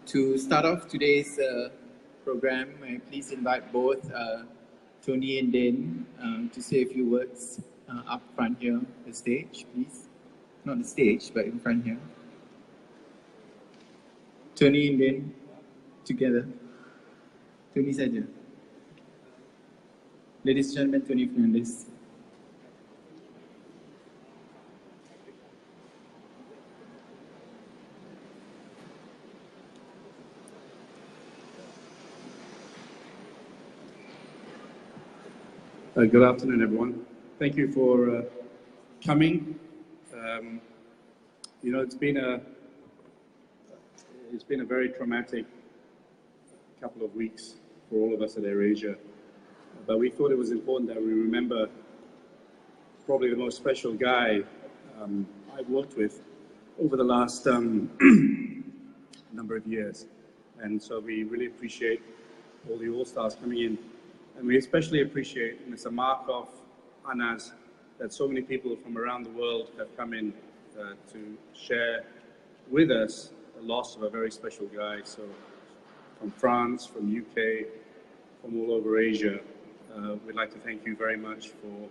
To start off today's program, may I please invite both Tony and Den to say a few words up front here, the stage, please. Not the stage, but in front here. Tony and Den together. Tony saja. Ladies and gentlemen, Tony Fernandez. Good afternoon, everyone. Thank you for coming. You know, it's been a very traumatic couple of weeks for all of us at AirAsia, but we thought it was important that we remember probably the most special guy I've worked with over the last number of years, and so we really appreciate all the All-Stars coming in. And we especially appreciate, and it's a mark of Anaz, that so many people from around the world have come in to share with us the loss of a very special guy. So from France, from UK, from all over Asia, we'd like to thank you very much for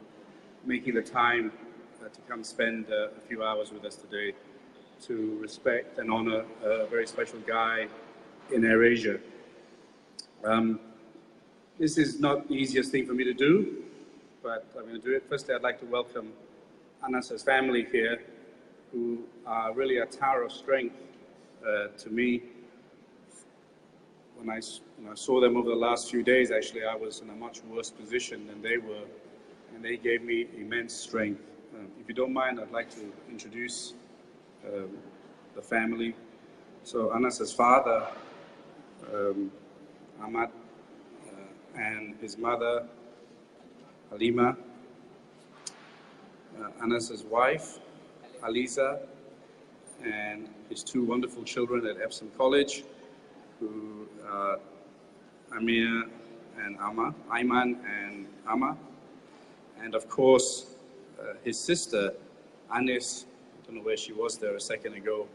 making the time to come spend a few hours with us today to respect and honor a very special guy in AirAsia. This is not the easiest thing for me to do, but I'm going to do it. Firstly, I'd like to welcome Anaz's family here, who are really a tower of strength to me. When I saw them over the last few days, actually, I was in a much worse position than they were, and they gave me immense strength. If you don't mind, I'd like to introduce the family. So Anaz's father, Ahmad, and his mother, Halima, Anaz's wife, Aliza, and his two wonderful children at Epsom College, who are Amir and Ayman and Amma, and of course his sister, Anaz, I don't know where she was there a second ago,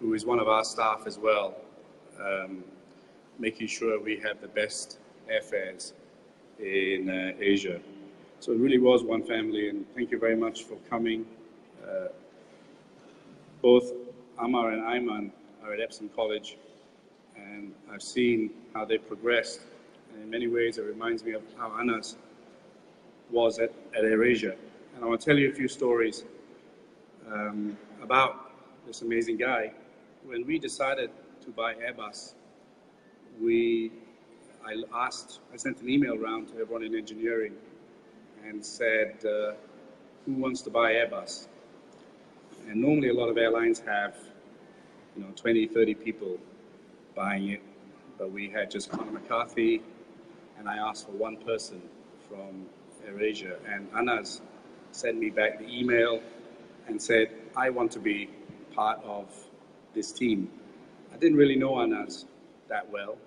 who is one of our staff as well, making sure we have the best airfares in Asia. So it really was one family, and thank you very much for coming. Both Ammar and Ayman are at Epsom College, and I've seen how they progressed. And in many ways, it reminds me of how Anaz was at AirAsia. And I want to tell you a few stories about this amazing guy. When we decided to buy Airbus, I sent an email around to everyone in engineering and said, who wants to buy Airbus? And normally a lot of airlines have, 20, 30 people buying it, but we had just Conor McCarthy, and I asked for one person from AirAsia, and Anaz sent me back the email and said, I want to be part of this team. I didn't really know Anaz that well.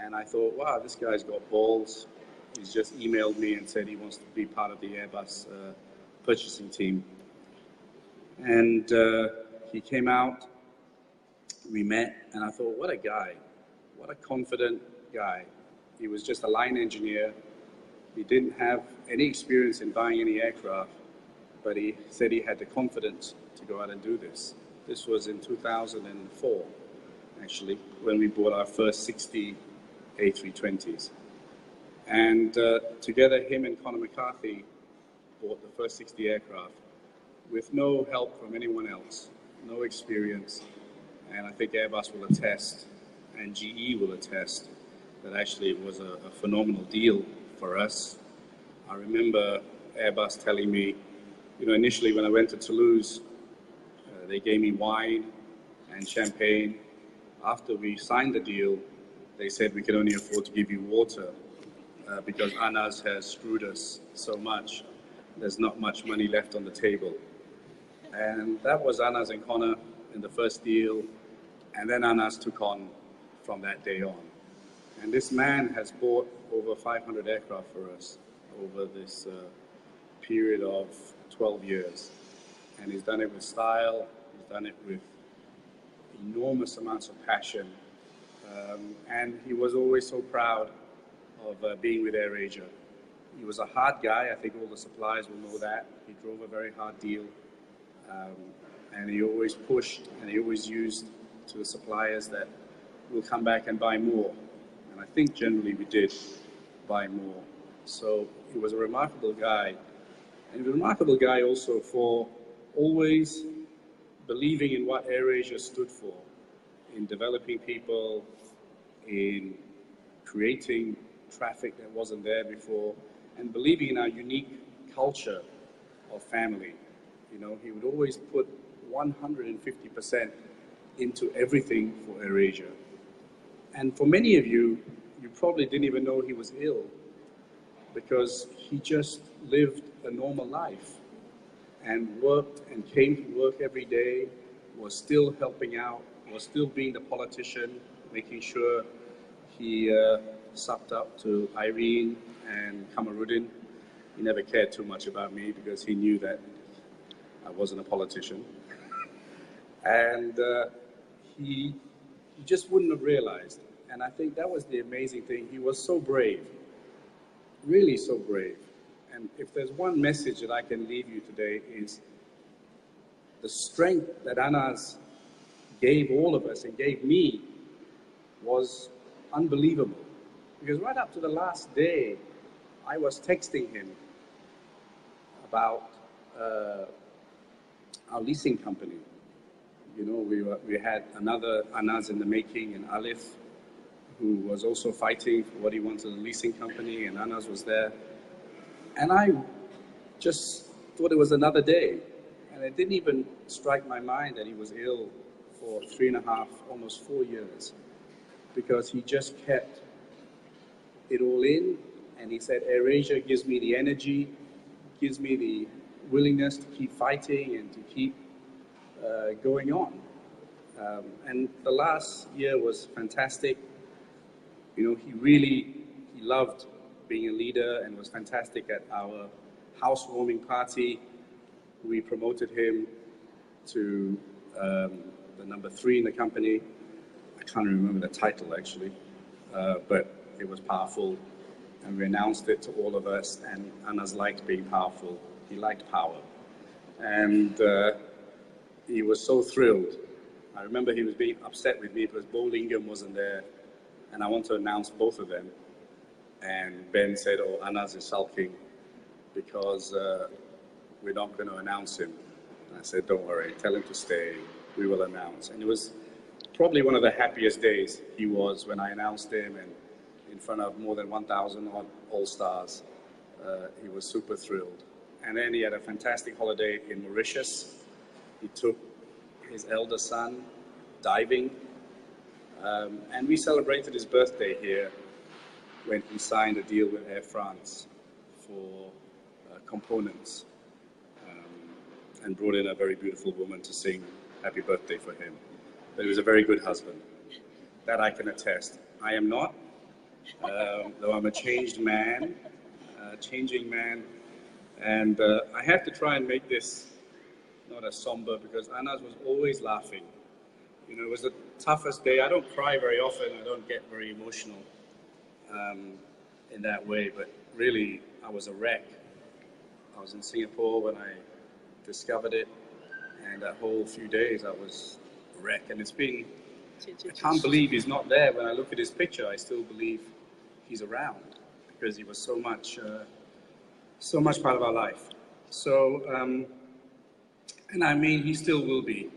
And I thought, wow, this guy's got balls. He's just emailed me and said he wants to be part of the Airbus purchasing team. And he came out, we met, and I thought, what a guy. What a confident guy. He was just a line engineer. He didn't have any experience in buying any aircraft, but he said he had the confidence to go out and do this. This was in 2004, actually, when we bought our first 60 A320s. And together, him and Conor McCarthy bought the first 60 aircraft with no help from anyone else, no experience. And I think Airbus will attest, and GE will attest, that actually it was a phenomenal deal for us. I remember Airbus telling me, initially when I went to Toulouse, they gave me wine and champagne. After we signed the deal, they said we could only afford to give you water because Anaz has screwed us so much. There's not much money left on the table. And that was Anaz and Conor in the first deal. And then Anaz took on from that day on. And this man has bought over 500 aircraft for us over this period of 12 years. And he's done it with style, He's done it with enormous amounts of passion. And he was always so proud of being with AirAsia. He was a hard guy. I think all the suppliers will know that. He drove a very hard deal. And he always pushed and he always used to the suppliers that we'll come back and buy more. And I think generally we did buy more. So he was a remarkable guy. And a remarkable guy also for always believing in what AirAsia stood for, in developing people, in creating traffic that wasn't there before, and believing in our unique culture of family. You know, he would always put 150% into everything for AirAsia. And for many of you, you probably didn't even know he was ill because he just lived a normal life and worked and came to work every day, was still helping out, was still being the politician, making sure he sucked up to Irene and Kamarudin. He never cared too much about me because he knew that I wasn't a politician. And he just wouldn't have realized. And I think that was the amazing thing. He was so brave, really so brave. And if there's one message that I can leave you today is the strength that Anaz gave all of us and gave me was unbelievable. Because right up to the last day, I was texting him about our leasing company. You know, we had another Anaz in the making, and Alif, who was also fighting for what he wanted in the leasing company, and Anaz was there. And I just thought it was another day. And it didn't even strike my mind that he was ill for 3.5, almost 4 years, because he just kept it all in. And he said, AirAsia gives me the energy, gives me the willingness to keep fighting and to keep going on. And the last year was fantastic. You know, he loved being a leader and was fantastic at our housewarming party. We promoted him to the number 3 in the company. I can't remember the title actually, but it was powerful. And we announced it to all of us, and Anaz liked being powerful. He liked power. And he was so thrilled. I remember he was being upset with me because Bo Lingham wasn't there, and I want to announce both of them. And Ben said, oh, Anaz is sulking because we're not going to announce him. And I said, don't worry, tell him to stay. We will announce. And it was probably one of the happiest days he was when I announced him, and in front of more than 1,000 All-Stars. He was super thrilled. And then he had a fantastic holiday in Mauritius. He took his elder son diving. And we celebrated his birthday here when he signed a deal with Air France for components, and brought in a very beautiful woman to sing happy birthday for him. But he was a very good husband. That I can attest. I am not, though I'm a changing man. And I have to try and make this not as somber because Anaz was always laughing. You know, it was the toughest day. I don't cry very often. I don't get very emotional in that way, but really, I was a wreck. I was in Singapore when I discovered it, and that whole few days I was a wreck. And it's been, I can't believe he's not there. When I look at his picture, I still believe he's around because he was so much part of our life. So, and I mean, he still will be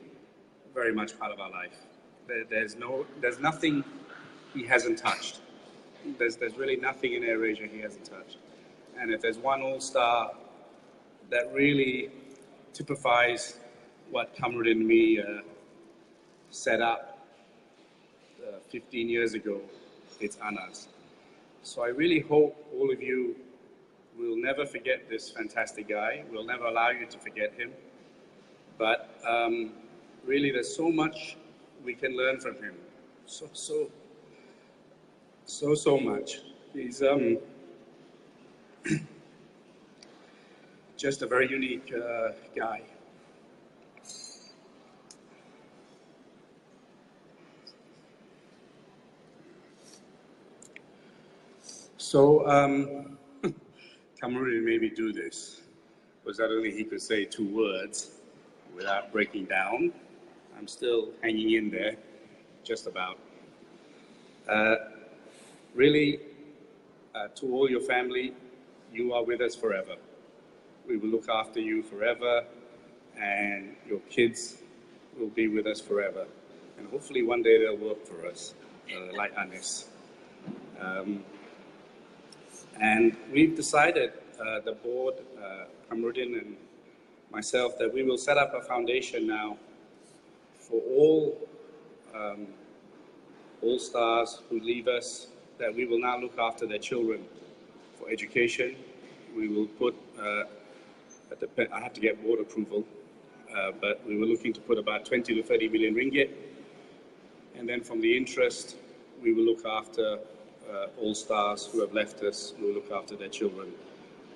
very much part of our life. There's nothing he hasn't touched. There's really nothing in AirAsia he hasn't touched. And if there's one all-star that really typifies what Kamarudin and me set up 15 years ago, it's Anaz. So I really hope all of you will never forget this fantastic guy. We'll never allow you to forget him. But really, there's so much we can learn from him. So much. He's just a very unique guy. So, Cameroon made me do this. Was that only he could say 2 words without breaking down. I'm still hanging in there, just about. Really, to all your family, you are with us forever. We will look after you forever, and your kids will be with us forever. And hopefully one day they'll work for us, like Anaz. And we've decided, the board, Kamruddin and myself, that we will set up a foundation now for all stars who leave us, that we will now look after their children for education. We will put, I have to get board approval, but we were looking to put about 20 to 30 million ringgit. And then from the interest, we will look after all stars who have left us, we will look after their children,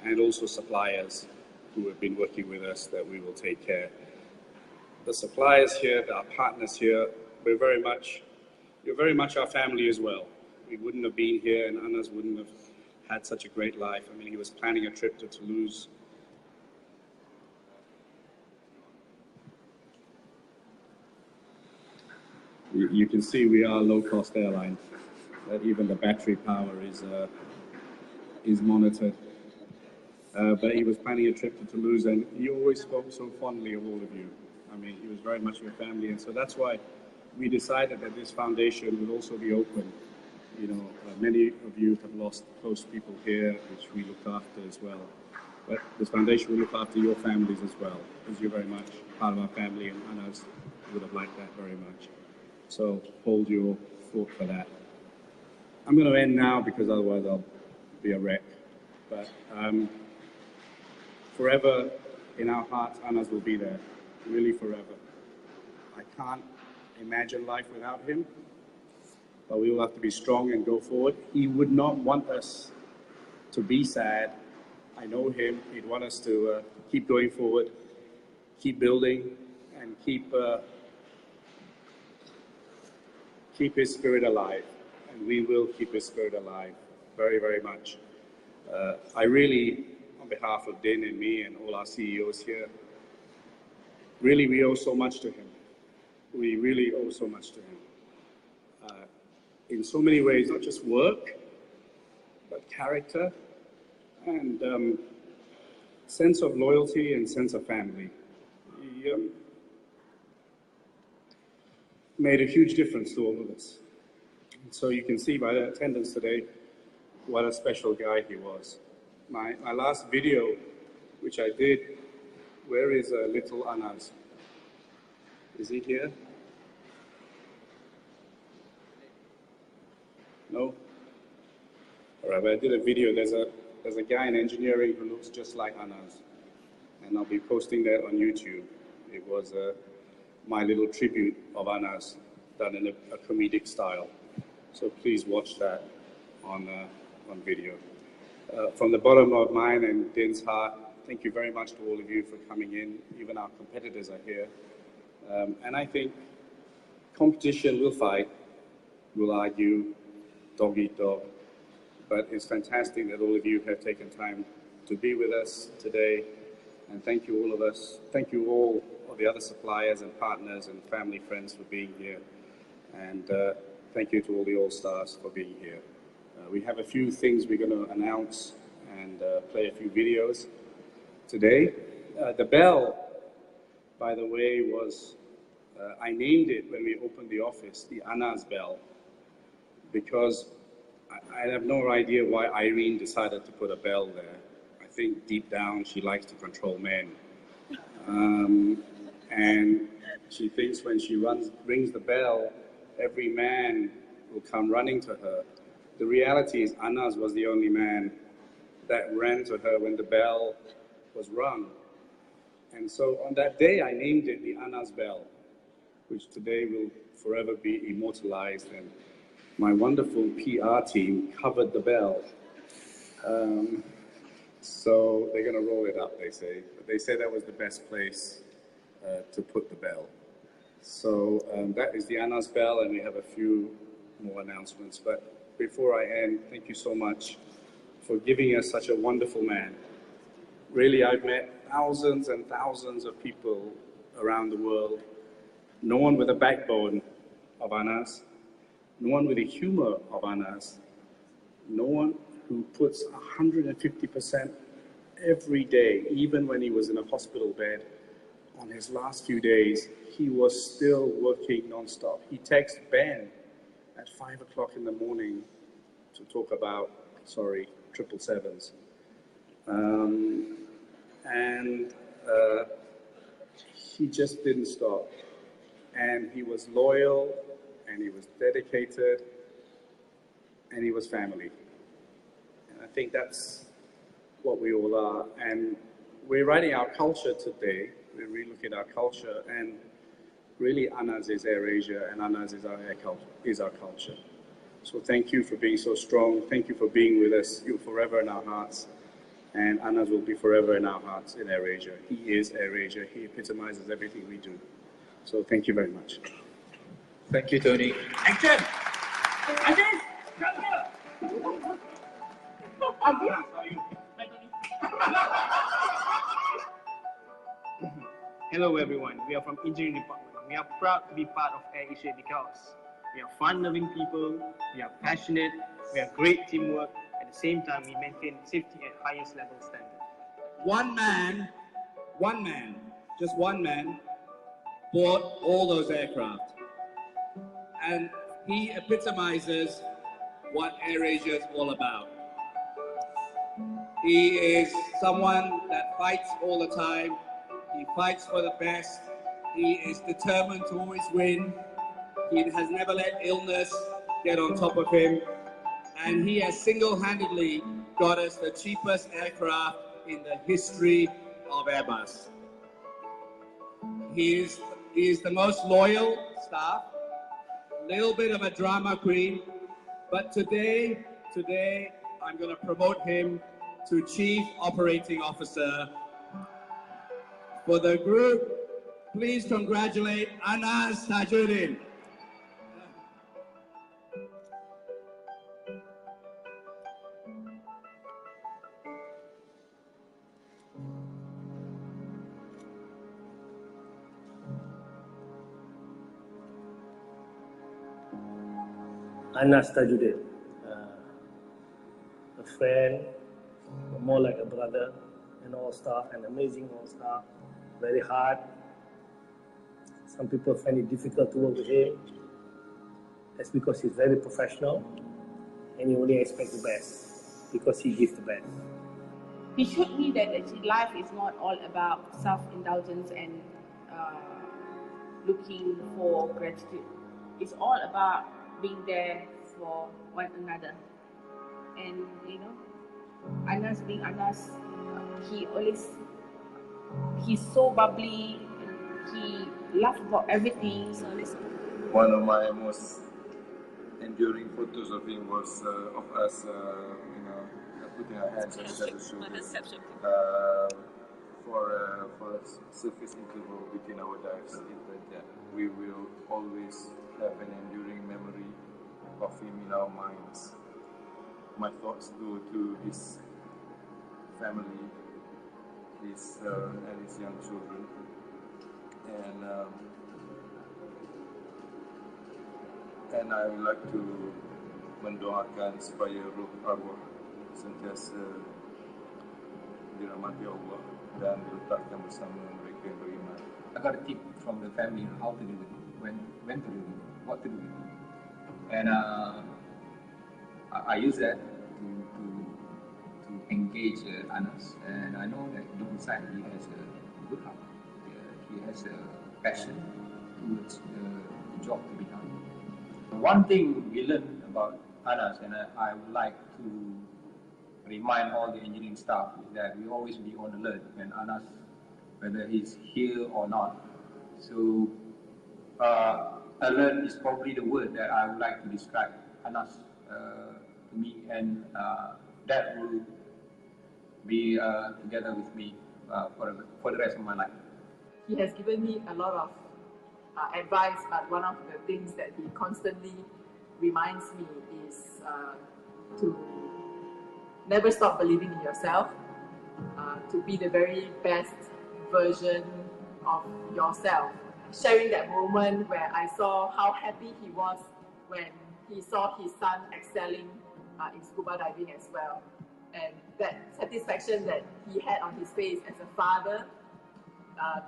and also suppliers who have been working with us, that we will take care. The suppliers here, our partners here, you're very much our family as well. We wouldn't have been here, and Anaz wouldn't have had such a great life. I mean, he was planning a trip to Toulouse. You can see we are a low-cost airline, that even the battery power is monitored. But he was planning a trip to Toulouse, and he always spoke so fondly of all of you. I mean, he was very much your family, and so that's why we decided that this foundation would also be open. You know, many of you have lost close people here, which we look after as well. But this foundation will look after your families as well, because you're very much part of our family, and Anaz would have liked that very much. So hold your thought for that. I'm going to end now, because otherwise I'll be a wreck. But forever in our hearts, Anaz will be there, really forever. I can't imagine life without him, but we will have to be strong and go forward. He would not want us to be sad. I know him. He'd want us to keep going forward, keep building, and keep his spirit alive. And we will keep his spirit alive very, very much. I really, on behalf of Din and me and all our CEOs here, really, we owe so much to him. We really owe so much to him. In so many ways, not just work, but character and sense of loyalty and sense of family. He made a huge difference to all of us. So you can see by the attendance today what a special guy he was. My last video, which I did, where is little Anaz? Is he here? No? All right, but I did a video. There's a guy in engineering who looks just like Anaz, and I'll be posting that on YouTube. It was my little tribute of Anaz, done in a comedic style. So please watch that on video. From the bottom of mine and Din's heart, thank you very much to all of you for coming in. Even our competitors are here. And I think competition will fight, will argue, dog eat dog. But it's fantastic that all of you have taken time to be with us today. And thank you all of us. Thank you all of the other suppliers and partners and family friends for being here. And thank you to all the All-Stars for being here. We have a few things we're going to announce and play a few videos today. The bell, by the way, was, I named it when we opened the office, the Anaz bell, because I have no idea why Irene decided to put a bell there. I think deep down she likes to control men. And she thinks when she rings the bell, every man will come running to her. The reality is Anaz was the only man that ran to her when the bell was rung. And so on that day, I named it the Anaz bell, which today will forever be immortalized. And my wonderful PR team covered the bell. So they're going to roll it up, they say. But they say that was the best place to put the bell. So that is the Anaz bell, and we have a few more announcements. But before I end, thank you so much for giving us such a wonderful man. Really, I've met thousands and thousands of people around the world. No one with a backbone of Anaz, no one with the humor of Anaz, no one who puts 150% every day, even when he was in a hospital bed. On his last few days, he was still working non-stop. He texted Ben at 5 o'clock in the morning to talk about, 777s. And he just didn't stop. And he was loyal, and he was dedicated, and he was family. And I think that's what we all are. And we're writing our culture today. We're relooking at our culture, and really Anaz is AirAsia, and Anaz is our culture. So thank you for being so strong. Thank you for being with us. You're forever in our hearts. And Anaz will be forever in our hearts in AirAsia. He is AirAsia. He epitomizes everything we do. So thank you very much. Thank you, Tony. Action! Action! Hello everyone, we are from Engineering Department. We are proud to be part of AirAsia because we are fun-loving people, we are passionate, we have great teamwork, at the same time we maintain safety at highest level standard. One man, just one man, bought all those aircraft. And he epitomizes what AirAsia is all about. He is someone that fights all the time. He fights for the best. He is determined to always win. He has never let illness get on top of him. And he has single-handedly got us the cheapest aircraft in the history of Airbus. He is the most loyal staff, a little bit of a drama queen, but today I'm going to promote him to Chief Operating Officer. For the group, please congratulate Anaz Tajuddin. Anaz Tajuddin, a friend, more like a brother, an all-star, an amazing all-star, very hard. Some people find it difficult to work with him. That's because he's very professional and he only expects the best because he gives the best. He showed me that actually life is not all about self-indulgence and looking for gratitude. It's all about being there for one another. And you know, Anaz being Anaz, he's so bubbly, he laughs about everything. So one of my most enduring photos of him was of us, putting our hands on each other's shoulders for a surface interval between our dives. We will always have an enduring memory of him in our minds. My thoughts go to his family, and his young children, and I would like to mendoakan supaya roh arwah sentiasa dirahmati Allah dan diletakkan bersama mereka yang beriman. I got a tip from the family how to do it, when to do it, what to do it. And I use that to engage Anaz, and I know that deep inside he has a good heart. He has a passion towards the job to be done. One thing we learned about Anaz, and I would like to remind all the engineering staff, is that we always be on alert when Anaz, whether he's here or not. So alert is probably the word that I would like to describe Anaz to me, and that will be together with me for the rest of my life. He has given me a lot of advice, but one of the things that he constantly reminds me is to never stop believing in yourself, to be the very best version of yourself. Sharing that moment where I saw how happy he was when he saw his son excelling in scuba diving as well. And that satisfaction that he had on his face as a father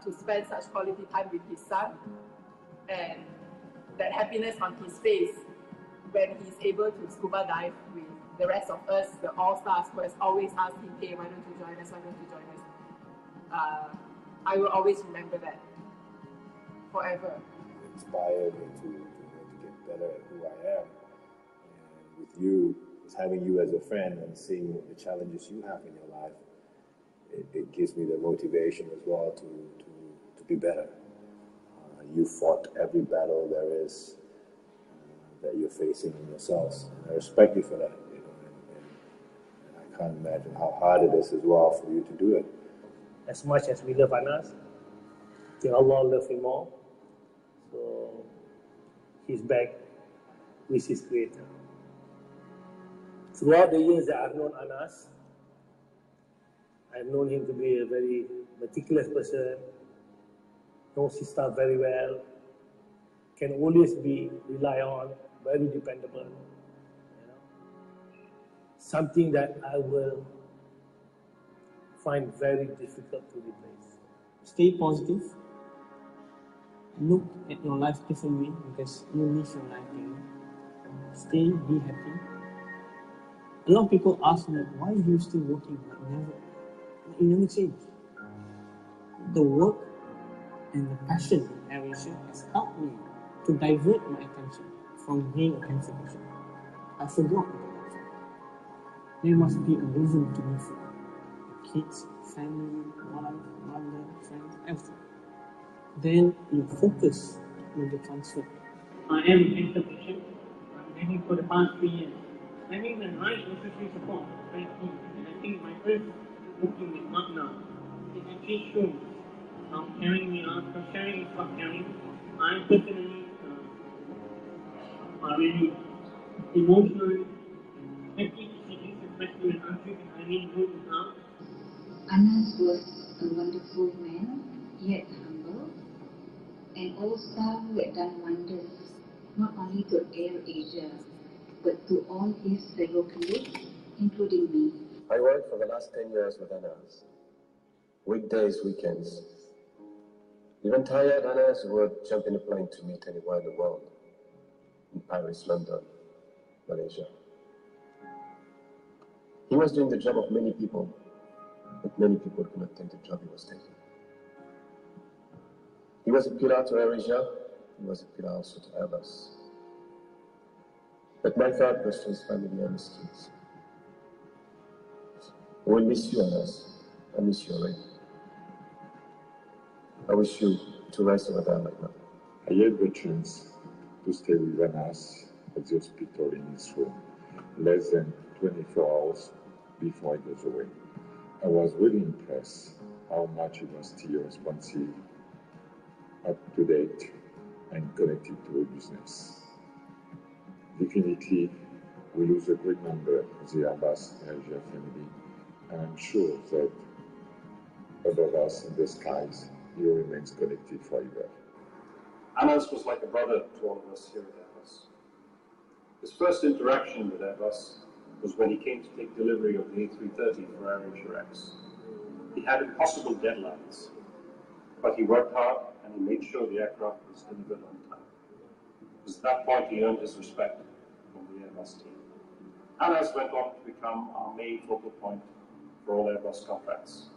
to spend such quality time with his son, and that happiness on his face when he's able to scuba dive with the rest of us, the all-stars who has always asked him, hey, why don't you join us, why don't you join us? I will always remember that forever. You inspired me to get better at who I am. And with you, just having you as a friend and seeing the challenges you have in your life, it gives me the motivation as well to be better. You fought every battle there is that you're facing in yourselves. And I respect you for that, you know, and I can't imagine how hard it is as well for you to do it. As much as we love Anaz, Allah loves him more. So he's back with his creator. Throughout the years that I've known Anaz, I've known him to be a very meticulous person, knows his stuff very well, can always be relied on, very dependable. You know? Something that I will find very difficult to replace. Stay positive. Look at your life differently because you live your life here. Stay, be happy. A lot of people ask me, why are you still working? You never change. The work and the passion in AirAsia has helped me to divert my attention from being a cancer patient. I forgot about that. There must be a reason to live for. Kids, family, wife, mother, friends, everything. Then your focus will be transferred. I am a cancer patient. I'm living for the past 3 years. Having the right necessary support is very key. And I think my first booking with Magna, it actually shows how caring we are. Because sharing is not caring. I personally are really emotionally happy to see this, especially when countries and I mean good now. Anaz was a wonderful man, yet humble, an all-star who had done wonders, not only to AirAsia, but to all his fellow colleagues, including me. I worked for the last 10 years with Anaz. Weekdays, weekends. Even tired, Anaz would jump in a plane to meet anywhere in the world. In Paris, London, Malaysia. He was doing the job of many people, but many people could not take the job he was taking. He was a pillar to AirAsia, he was a pillar also to Airbus. But my thought was to his family and his kids. I will miss you, Anaz. I miss you already. I wish you to rest over there like that. I had the chance to stay with Anaz at the hospital in his room less than 24 hours before he goes away. I was really impressed how much he was still responsive, up to date, and connected to the business. Definitely, we lose a great member of the Airbus AirAsia family, and I'm sure that above us in the skies, he remains connected forever. Anaz was like a brother to all of us here at Airbus. His first interaction with Airbus was when he came to take delivery of the A330 for AirAsia X. He had impossible deadlines, but he worked hard and he made sure the aircraft was delivered on time. It was at that point he earned his respect from the Airbus team. Anaz went on to become our main focal point for all Airbus contracts.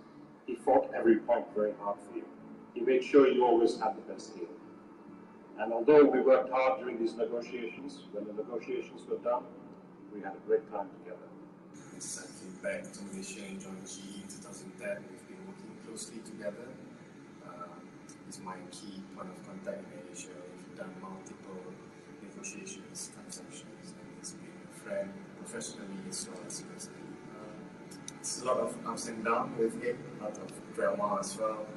He fought every point very hard for you. He made sure you always had the best deal. And although we worked hard during these negotiations, when the negotiations were done, we had a great time together. Since I came back to Malaysia and joined GE in 2010, we've been working closely together. He's my key point of contact in Asia. We've done multiple negotiations, transactions, and he's been a friend professionally as well as personally. It's a lot of ups and downs with him, a lot of drama as well.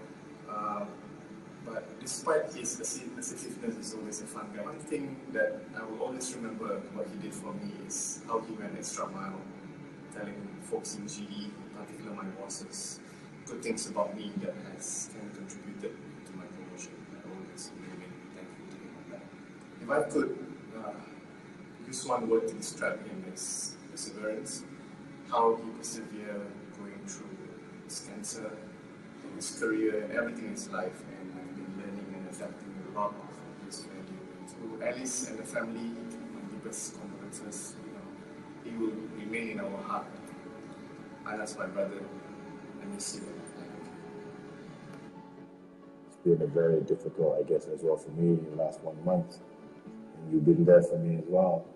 But despite his assertiveness, he's always a fun guy. One thing that I will always remember what he did for me is how he went extra mile telling folks in GE, in particular my bosses, good things about me that has kind of contributed to my promotion. I always remain thankful to him on that. If I could use one word to describe him, is perseverance. How he persevered going through his cancer, his career, and everything in his life, and I've been learning and adapting a lot of his value. To Alice and the family, my deepest condolences. He will remain in our heart. Anaz, my brother, I miss you. It's been a very difficult, I guess, as well for me in the last 1 month. And you've been there for me as well,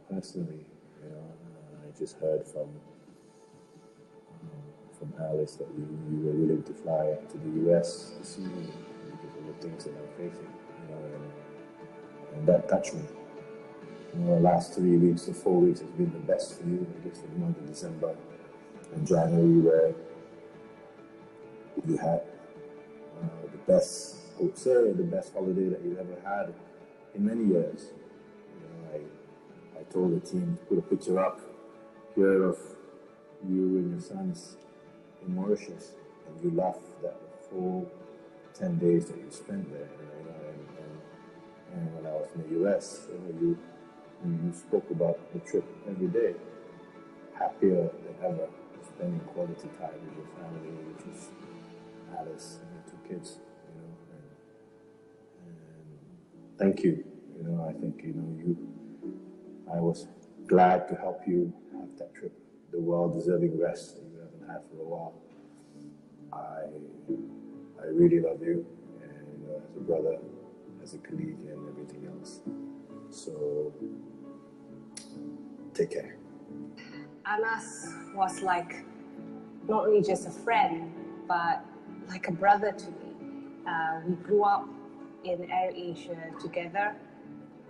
personally. I just heard from Alice that you were willing to fly to the US to see me because of the things that I'm facing, and that touched me. The last 3 weeks or 4 weeks has been the best for you, I guess, for the month of December and January, where you had the best, I would say, the best holiday that you've ever had in many years. I told the team to put a picture up here of you and your sons in Mauritius, and you laughed that full 10 days that you spent there. And when I was in the US, you spoke about the trip every day, happier than ever, spending quality time with your family, which is Alice and your 2 kids. And thank you. I think I was glad to help you have that trip, the well-deserving rest that you haven't had for a while. I really love you, and as a brother, as a colleague, and everything else. So take care. Anaz was like not only just a friend, but like a brother to me. We grew up in AirAsia together.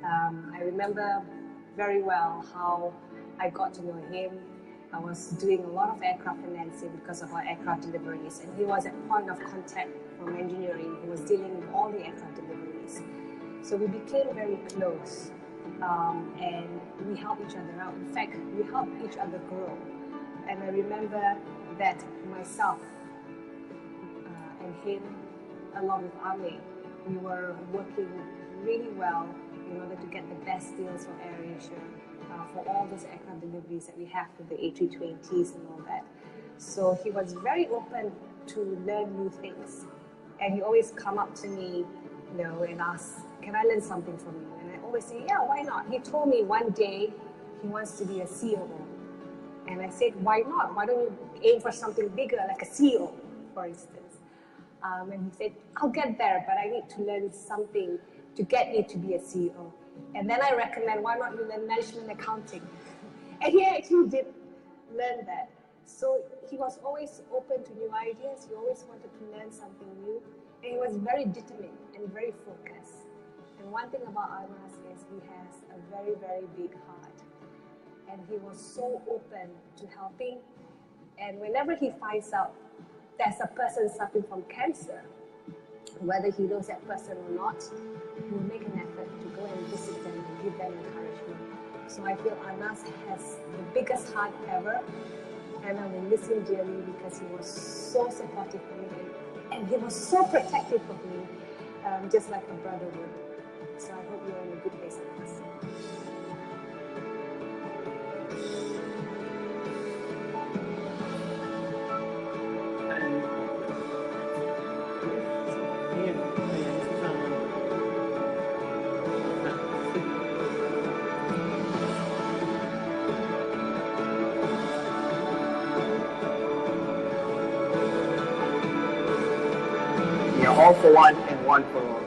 I remember very well how I got to know him. I was doing a lot of aircraft financing because of our aircraft deliveries, and he was at point of contact from engineering. He was dealing with all the aircraft deliveries. So we became very close, and we helped each other out. In fact, we helped each other grow. And I remember that myself and him, along with Ami, we were working really well in order to get the best deals for AirAsia, for all those aircraft deliveries that we have with the A320s and all that. So he was very open to learn new things. And he always come up to me, and ask, can I learn something from you? And I always say, yeah, why not? He told me one day he wants to be a COO. And I said, why not? Why don't you aim for something bigger, like a CEO, for instance? And he said, I'll get there, but I need to learn something to get me to be a CEO. And then I recommend, why not you learn management accounting? And he actually did learn that. So he was always open to new ideas. He always wanted to learn something new. And he was very determined and very focused. And one thing about Anaz is he has a very, very big heart. And he was so open to helping. And whenever he finds out there's a person suffering from cancer, whether he knows that person or not, he will make an effort to go and visit them and give them encouragement. So I feel Anaz has the biggest heart ever, and I will miss him dearly because he was so supportive of me, and he was so protective of me, just like a brother would. So I hope you're in a good place, Anaz. We are all for one and one for all.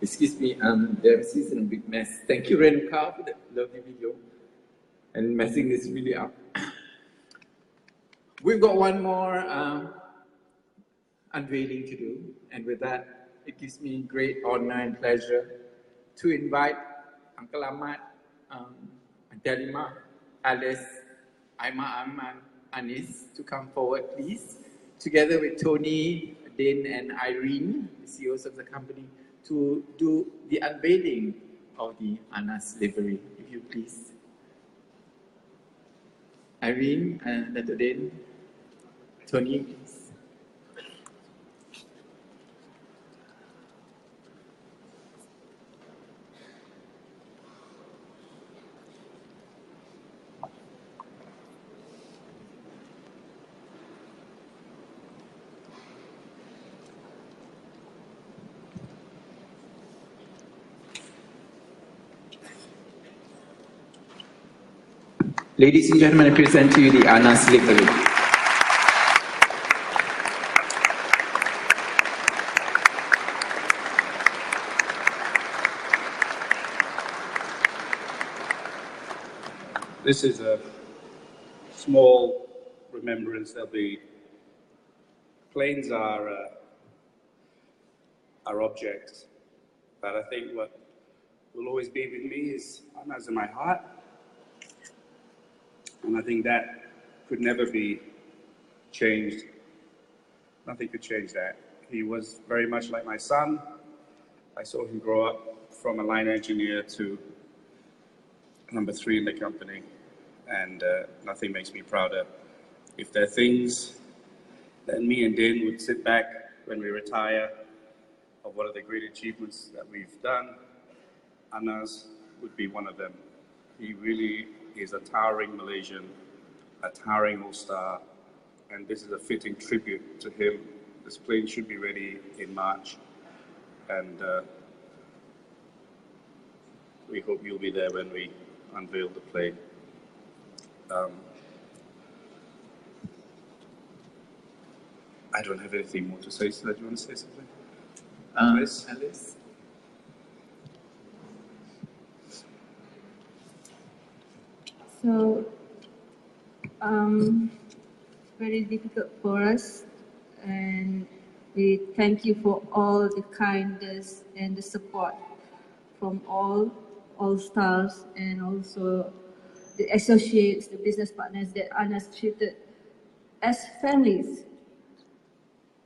Excuse me, the MC is in a big mess. Thank you, Renuka, for that lovely video. And messing this really up. We've got one more unveiling to do. And with that, it gives me great honor and pleasure to invite Uncle Ahmad, Delima, Alice, Aima, and Anis to come forward, please. Together with Tony, Din, and Irene, the CEOs of the company, to do the unveiling of the Anaz livery, if you please. Irene and Dato' Din, Tony, please. Ladies and gentlemen, I present to you the Anaz livery. This is a small remembrance that the planes are objects, but I think what will always be with me is Anaz in my heart. And I think that could never be changed. Nothing could change that. He was very much like my son. I saw him grow up from a line engineer to number 3 in the company. And nothing makes me prouder. If there are things that me and Din would sit back when we retire of what are the great achievements that we've done, Anaz would be one of them. He really is a towering Malaysian, a towering all-star, and this is a fitting tribute to him. This plane should be ready in March, and we hope you'll be there when we unveil the plane. I don't have anything more to say, so do you want to say something? Alice? So, very difficult for us, and we thank you for all the kindness and the support from all stars and also the associates, the business partners that Anaz treated as families,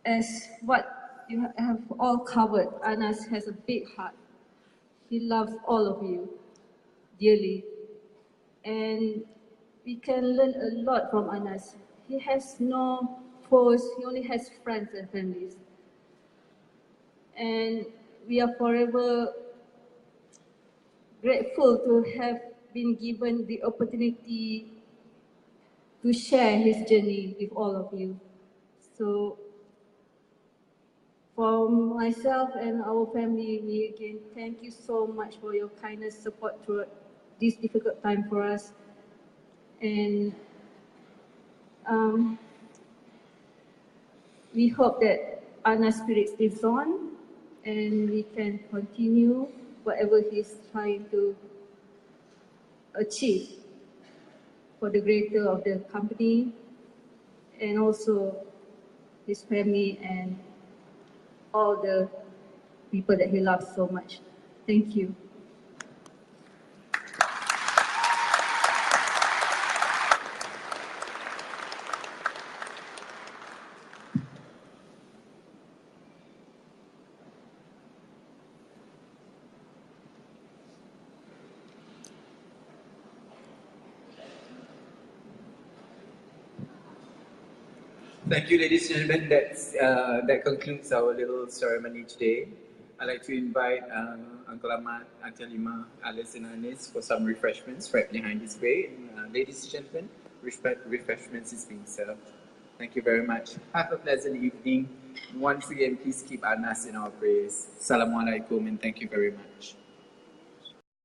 as what you have all covered. Anaz has a big heart. He loves all of you dearly. And we can learn a lot from Anaz. He has no foes, he only has friends and families. And we are forever grateful to have been given the opportunity to share his journey with all of you. So, from myself and our family, we again thank you so much for your kindness, support throughout this difficult time for us. And we hope that Anaz spirit lives on and we can continue whatever he's trying to achieve for the greater of the company and also his family and all the people that he loves so much. Thank you. Thank you, ladies and gentlemen. That concludes our little ceremony today. I'd like to invite Uncle Ahmad, Auntie Lima, Alice, and Anis for some refreshments right behind this way. And, ladies and gentlemen, refreshments is being served. Thank you very much. Have a pleasant evening. Once again, please keep Anaz in our prayers. Assalamualaikum and thank you very much.